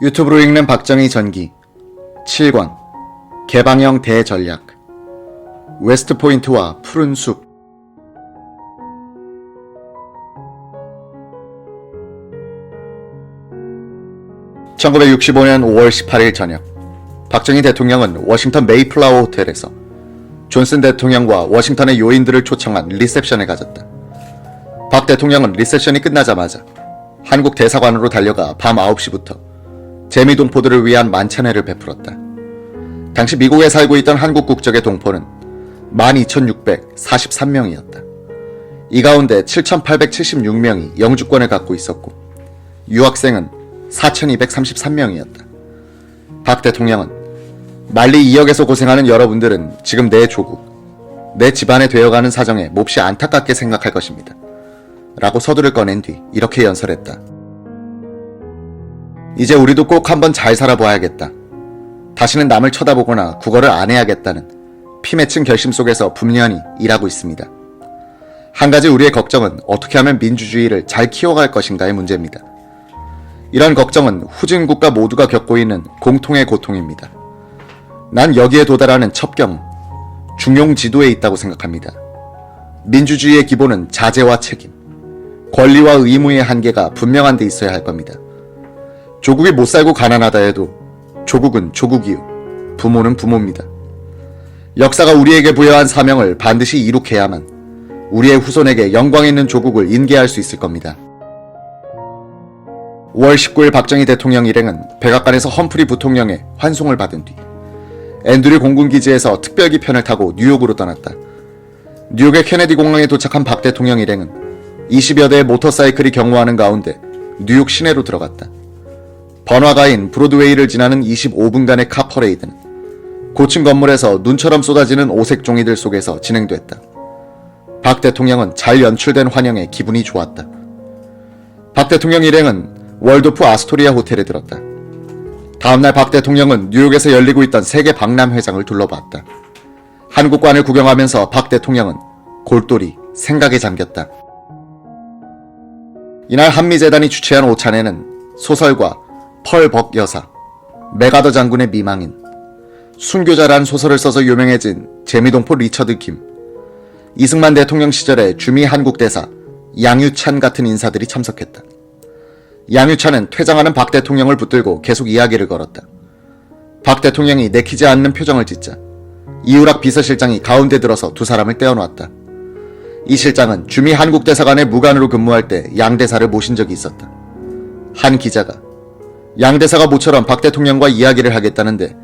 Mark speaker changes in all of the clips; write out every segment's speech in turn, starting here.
Speaker 1: 유튜브로 읽는 박정희 전기 7권 개방형 대전략 웨스트포인트와 푸른 숲 1965년 5월 18일 저녁 박정희 대통령은 워싱턴 메이플라워 호텔에서 존슨 대통령과 워싱턴의 요인들을 초청한 리셉션을 가졌다. 박 대통령은 리셉션이 끝나자마자 한국 대사관으로 달려가 밤 9시부터 재미동포들을 위한 만찬회를 베풀었다. 당시 미국에 살고 있던 한국 국적의 동포는 12,643명이었다. 이 가운데 7,876명이 영주권을 갖고 있었고 유학생은 4,233명이었다. 박 대통령은 만리 2역에서 고생하는 여러분들은 지금 내 조국, 내 집안에 되어가는 사정에 몹시 안타깝게 생각할 것입니다. 라고 서두를 꺼낸 뒤 이렇게 연설했다. 이제 우리도 꼭 한번 잘 살아봐야겠다. 다시는 남을 쳐다보거나 국어를 안 해야겠다는 피 맺힌 결심 속에서 분명히 일하고 있습니다. 한 가지 우리의 걱정은 어떻게 하면 민주주의를 잘 키워갈 것인가의 문제입니다. 이런 걱정은 후진 국가 모두가 겪고 있는 공통의 고통입니다. 난 여기에 도달하는 첩경은 중용 지도에 있다고 생각합니다. 민주주의의 기본은 자제와 책임, 권리와 의무의 한계가 분명한 데 있어야 할 겁니다. 조국이 못 살고 가난하다 해도 조국은 조국이요, 부모는 부모입니다. 역사가 우리에게 부여한 사명을 반드시 이룩해야만 우리의 후손에게 영광 있는 조국을 인계할 수 있을 겁니다. 5월 19일 박정희 대통령 일행은 백악관에서 험프리 부통령의 환송을 받은 뒤 앤드류 공군기지에서 특별기 편을 타고 뉴욕으로 떠났다. 뉴욕의 케네디 공항에 도착한 박 대통령 일행은 20여 대의 모터사이클이 경호하는 가운데 뉴욕 시내로 들어갔다. 번화가인 브로드웨이를 지나는 25분간의 카퍼레이드는 고층 건물에서 눈처럼 쏟아지는 오색 종이들 속에서 진행됐다. 박 대통령은 잘 연출된 환영에 기분이 좋았다. 박 대통령 일행은 월도프 아스토리아 호텔에 들었다. 다음날 박 대통령은 뉴욕에서 열리고 있던 세계 박람회장을 둘러봤다. 한국관을 구경하면서 박 대통령은 골똘히 생각에 잠겼다. 이날 한미재단이 주최한 오찬에는 소설가 펄 벅 여사, 메가더 장군의 미망인, 순교자란 소설을 써서 유명해진 재미동포 리처드 김, 이승만 대통령 시절의 주미 한국대사 양유찬 같은 인사들이 참석했다. 양유찬은 퇴장하는 박 대통령을 붙들고 계속 이야기를 걸었다. 박 대통령이 내키지 않는 표정을 짓자 이우락 비서실장이 가운데 들어서 두 사람을 떼어놓았다. 이 실장은 주미 한국대사관의 무관으로 근무할 때 양 대사를 모신 적이 있었다. 한 기자가 양 대사가 모처럼 박 대통령과 이야기를 하겠다는데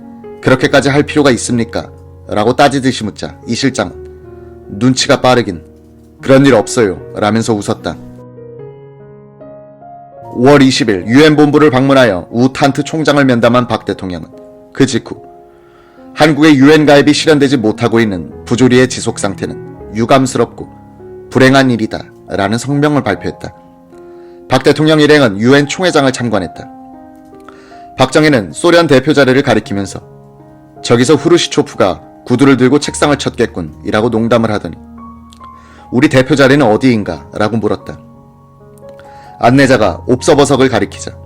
Speaker 1: 그렇게까지 할 필요가 있습니까? 라고 따지듯이 묻자 이 실장은 눈치가 빠르긴 그런 일 없어요 라면서 웃었다. 5월 20일 유엔 본부를 방문하여 우탄트 총장을 면담한 박 대통령은 그 직후 한국의 유엔 가입이 실현되지 못하고 있는 부조리의 지속 상태는 유감스럽고 불행한 일이다 라는 성명을 발표했다. 박 대통령 일행은 유엔 총회장을 참관했다. 박정희는 소련 대표 자리를 가리키면서 저기서 후르시초프가 구두를 들고 책상을 쳤겠군 이라고 농담을 하더니 우리 대표 자리는 어디인가 라고 물었다. 안내자가 옵서버석을 가리키자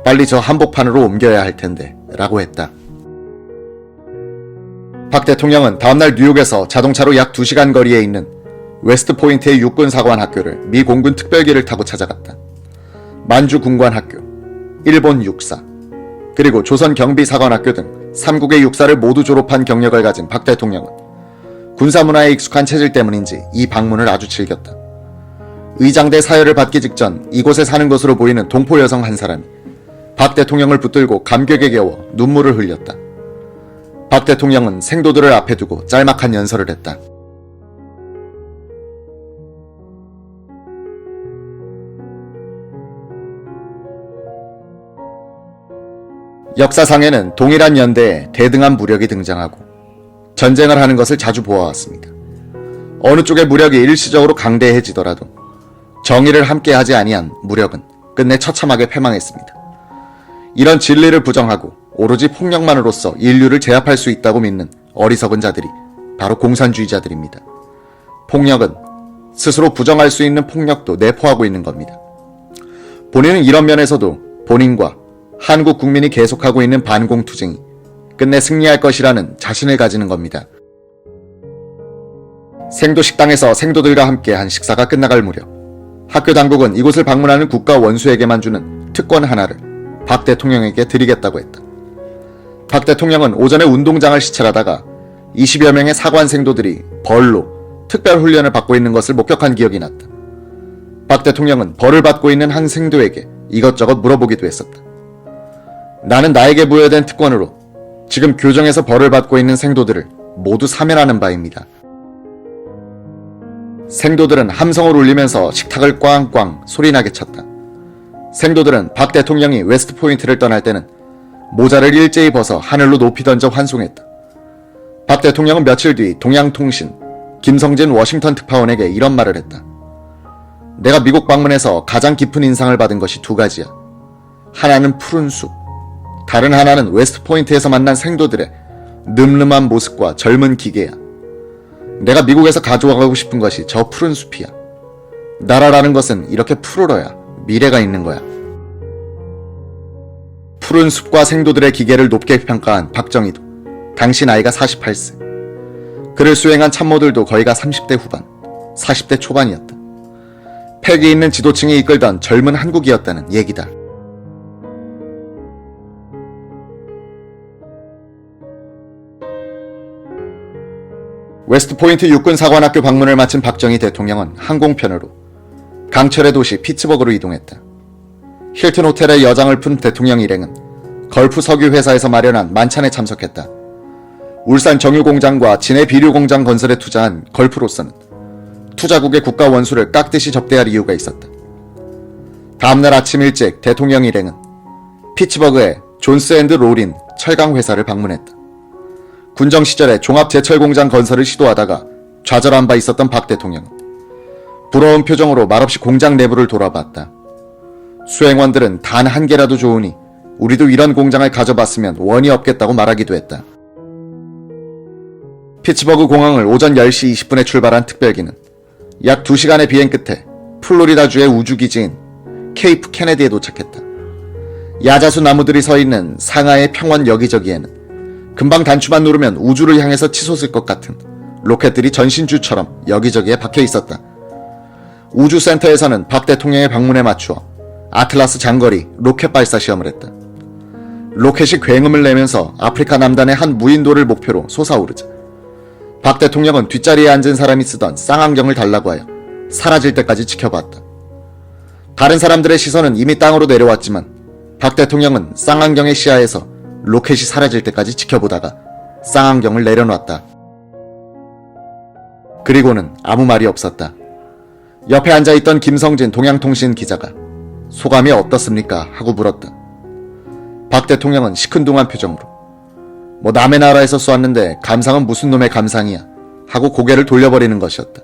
Speaker 1: 빨리 저 한복판으로 옮겨야 할 텐데 라고 했다. 박 대통령은 다음날 뉴욕에서 자동차로 약 2시간 거리에 있는 웨스트포인트의 육군사관학교를 미 공군 특별기를 타고 찾아갔다. 만주 군관학교, 일본 육사, 그리고 조선 경비사관학교 등 3국의 육사를 모두 졸업한 경력을 가진 박 대통령은 군사문화에 익숙한 체질 때문인지 이 방문을 아주 즐겼다. 의장대 사열을 받기 직전 이곳에 사는 것으로 보이는 동포 여성 한 사람이 박 대통령을 붙들고 감격에 겨워 눈물을 흘렸다. 박 대통령은 생도들을 앞에 두고 짤막한 연설을 했다. 역사상에는 동일한 연대에 대등한 무력이 등장하고 전쟁을 하는 것을 자주 보아왔습니다. 어느 쪽의 무력이 일시적으로 강대해지더라도 정의를 함께하지 아니한 무력은 끝내 처참하게 패망했습니다. 이런 진리를 부정하고 오로지 폭력만으로써 인류를 제압할 수 있다고 믿는 어리석은 자들이 바로 공산주의자들입니다. 폭력은 스스로 부정할 수 있는 폭력도 내포하고 있는 겁니다. 본인은 이런 면에서도 본인과 한국 국민이 계속하고 있는 반공투쟁이 끝내 승리할 것이라는 자신을 가지는 겁니다. 생도 식당에서 생도들과 함께 한 식사가 끝나갈 무렵 학교 당국은 이곳을 방문하는 국가 원수에게만 주는 특권 하나를 박 대통령에게 드리겠다고 했다. 박 대통령은 오전에 운동장을 시찰하다가 20여 명의 사관 생도들이 벌로 특별 훈련을 받고 있는 것을 목격한 기억이 났다. 박 대통령은 벌을 받고 있는 한 생도에게 이것저것 물어보기도 했었다. 나는 나에게 부여된 특권으로 지금 교정에서 벌을 받고 있는 생도들을 모두 사면하는 바입니다. 생도들은 함성을 울리면서 식탁을 꽝꽝 소리나게 쳤다. 생도들은 박 대통령이 웨스트 포인트를 떠날 때는 모자를 일제히 벗어 하늘로 높이 던져 환송했다. 박 대통령은 며칠 뒤 동양통신 김성진 워싱턴 특파원에게 이런 말을 했다. 내가 미국 방문해서 가장 깊은 인상을 받은 것이 두 가지야. 하나는 푸른 숲, 다른 하나는 웨스트 포인트에서 만난 생도들의 늠름한 모습과 젊은 기계야. 내가 미국에서 가져가고 싶은 것이 저 푸른 숲이야. 나라라는 것은 이렇게 푸르러야 미래가 있는 거야. 푸른 숲과 생도들의 기계를 높게 평가한 박정희도 당시 나이가 48세. 그를 수행한 참모들도 거의가 30대 후반, 40대 초반이었다. 패기 있는 지도층이 이끌던 젊은 한국이었다는 얘기다. 웨스트포인트 육군사관학교 방문을 마친 박정희 대통령은 항공편으로 강철의 도시 피츠버그로 이동했다. 힐튼 호텔의 여장을 푼 대통령 일행은 걸프 석유 회사에서 마련한 만찬에 참석했다. 울산 정유공장과 진해 비료공장 건설에 투자한 걸프로서는 투자국의 국가 원수를 깍듯이 접대할 이유가 있었다. 다음날 아침 일찍 대통령 일행은 피츠버그의 존스 앤드 롤린 철강 회사를 방문했다. 군정 시절에 종합제철공장 건설을 시도하다가 좌절한 바 있었던 박 대통령은 부러운 표정으로 말없이 공장 내부를 돌아봤다. 수행원들은 단 한 개라도 좋으니 우리도 이런 공장을 가져봤으면 원이 없겠다고 말하기도 했다. 피츠버그 공항을 오전 10시 20분에 출발한 특별기는 약 2시간의 비행 끝에 플로리다주의 우주기지인 케이프 케네디에 도착했다. 야자수 나무들이 서 있는 상하의 평원 여기저기에는 금방 단추만 누르면 우주를 향해서 치솟을 것 같은 로켓들이 전신주처럼 여기저기에 박혀 있었다. 우주센터에서는 박 대통령의 방문에 맞추어 아틀라스 장거리 로켓 발사 시험을 했다. 로켓이 굉음을 내면서 아프리카 남단의 한 무인도를 목표로 솟아오르자 박 대통령은 뒷자리에 앉은 사람이 쓰던 쌍안경을 달라고 하여 사라질 때까지 지켜봤다. 다른 사람들의 시선은 이미 땅으로 내려왔지만 박 대통령은 쌍안경의 시야에서 로켓이 사라질 때까지 지켜보다가 쌍안경을 내려놨다. 그리고는 아무 말이 없었다. 옆에 앉아있던 김성진 동양통신 기자가 소감이 어떻습니까? 하고 물었다. 박 대통령은 시큰둥한 표정으로 뭐 남의 나라에서 쏘았는데 감상은 무슨 놈의 감상이야 하고 고개를 돌려버리는 것이었다.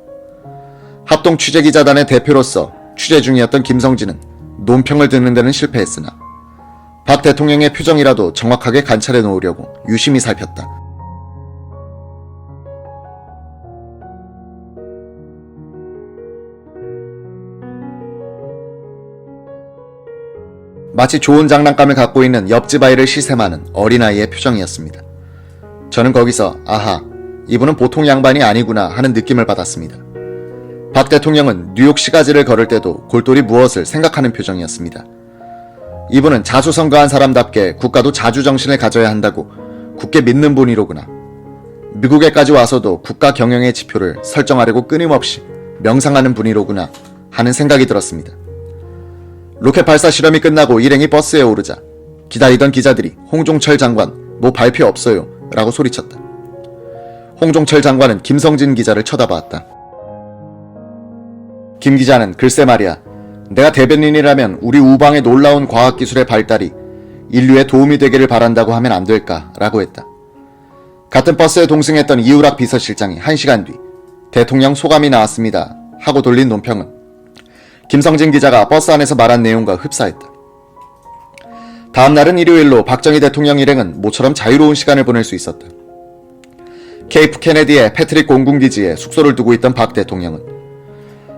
Speaker 1: 합동 취재기자단의 대표로서 취재 중이었던 김성진은 논평을 듣는 데는 실패했으나 박 대통령의 표정이라도 정확하게 관찰해 놓으려고 유심히 살폈다. 마치 좋은 장난감을 갖고 있는 옆집 아이를 시샘하는 어린아이의 표정이었습니다. 저는 거기서 아하, 이분은 보통 양반이 아니구나 하는 느낌을 받았습니다. 박 대통령은 뉴욕 시가지를 걸을 때도 골똘히 무엇을 생각하는 표정이었습니다. 이분은 자수성가한 사람답게 국가도 자주정신을 가져야 한다고 굳게 믿는 분이로구나. 미국에까지 와서도 국가 경영의 지표를 설정하려고 끊임없이 명상하는 분이로구나 하는 생각이 들었습니다. 로켓 발사 실험이 끝나고 일행이 버스에 오르자 기다리던 기자들이 홍종철 장관 뭐 발표 없어요 라고 소리쳤다. 홍종철 장관은 김성진 기자를 쳐다봤다. 김 기자는 글쎄 말이야, 내가 대변인이라면 우리 우방의 놀라운 과학기술의 발달이 인류에 도움이 되기를 바란다고 하면 안 될까 라고 했다. 같은 버스에 동승했던 이우락 비서실장이 1시간 뒤 대통령 소감이 나왔습니다 하고 돌린 논평은 김성진 기자가 버스 안에서 말한 내용과 흡사했다. 다음날은 일요일로 박정희 대통령 일행은 모처럼 자유로운 시간을 보낼 수 있었다. 케이프 케네디의 패트릭 공군기지에 숙소를 두고 있던 박 대통령은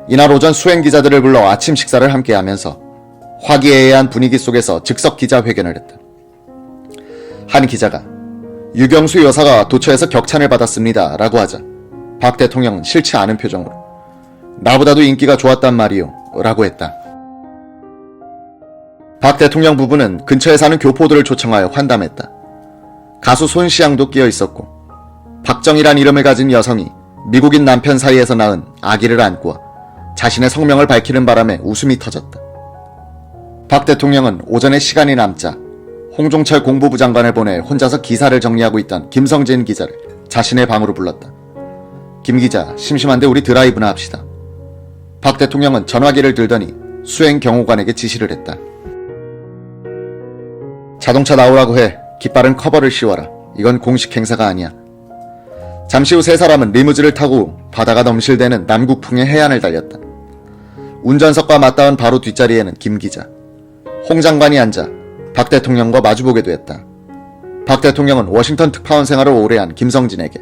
Speaker 1: 이날 오전 수행 기자들을 불러 아침 식사를 함께 하면서 화기애애한 분위기 속에서 즉석 기자회견을 했다. 한 기자가 유경수 여사가 도처에서 격찬을 받았습니다 라고 하자 박 대통령은 싫지 않은 표정으로 나보다도 인기가 좋았단 말이요 라고 했다. 박 대통령 부부는 근처에 사는 교포들을 초청하여 환담했다. 가수 손시양도 끼어 있었고 박정희란 이름을 가진 여성이 미국인 남편 사이에서 낳은 아기를 안고 자신의 성명을 밝히는 바람에 웃음이 터졌다. 박 대통령은 오전에 시간이 남자 홍종철 공보부 장관을 보내 혼자서 기사를 정리하고 있던 김성진 기자를 자신의 방으로 불렀다. 김 기자, 심심한데 우리 드라이브나 합시다. 박 대통령은 전화기를 들더니 수행 경호관에게 지시를 했다. 자동차 나오라고 해. 깃발은 커버를 씌워라. 이건 공식 행사가 아니야. 잠시 후 세 사람은 리무진을 타고 바다가 넘실대는 남국풍의 해안을 달렸다. 운전석과 맞닿은 바로 뒷자리에는 김 기자, 홍 장관이 앉아 박 대통령과 마주보게도 했다. 박 대통령은 워싱턴 특파원 생활을 오래 한 김성진에게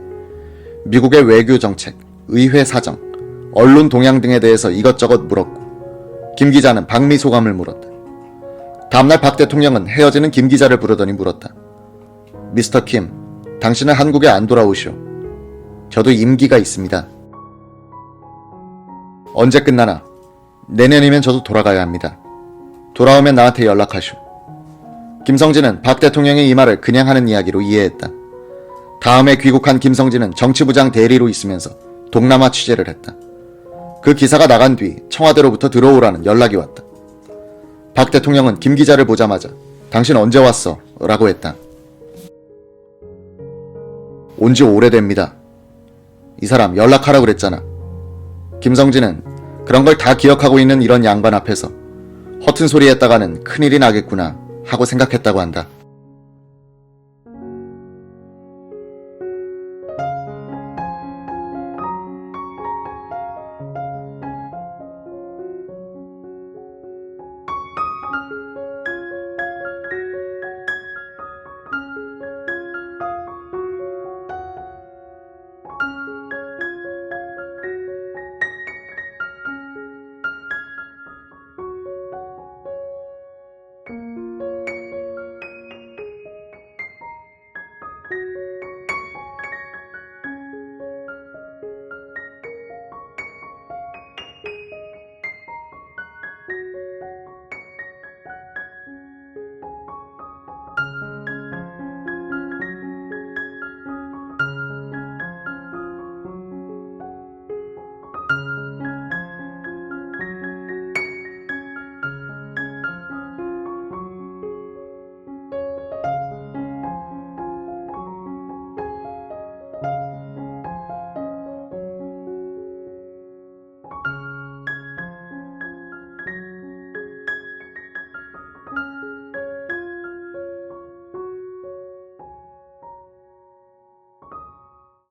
Speaker 1: 미국의 외교 정책, 의회 사정, 언론 동향 등에 대해서 이것저것 물었고 김 기자는 방미 소감을 물었다. 다음날 박 대통령은 헤어지는 김 기자를 부르더니 물었다. 미스터 킴, 당신은 한국에 안 돌아오시오. 저도 임기가 있습니다. 언제 끝나나? 내년이면 저도 돌아가야 합니다. 돌아오면 나한테 연락하시오. 김성진은 박 대통령의 이 말을 그냥 하는 이야기로 이해했다. 다음에 귀국한 김성진은 정치부장 대리로 있으면서 동남아 취재를 했다. 그 기사가 나간 뒤 청와대로부터 들어오라는 연락이 왔다. 박 대통령은 김 기자를 보자마자 당신 언제 왔어? 라고 했다. 온 지 오래됩니다. 이 사람 연락하라고 그랬잖아. 김성진은 그런 걸 다 기억하고 있는 이런 양반 앞에서 허튼 소리 했다가는 큰일이 나겠구나 하고 생각했다고 한다.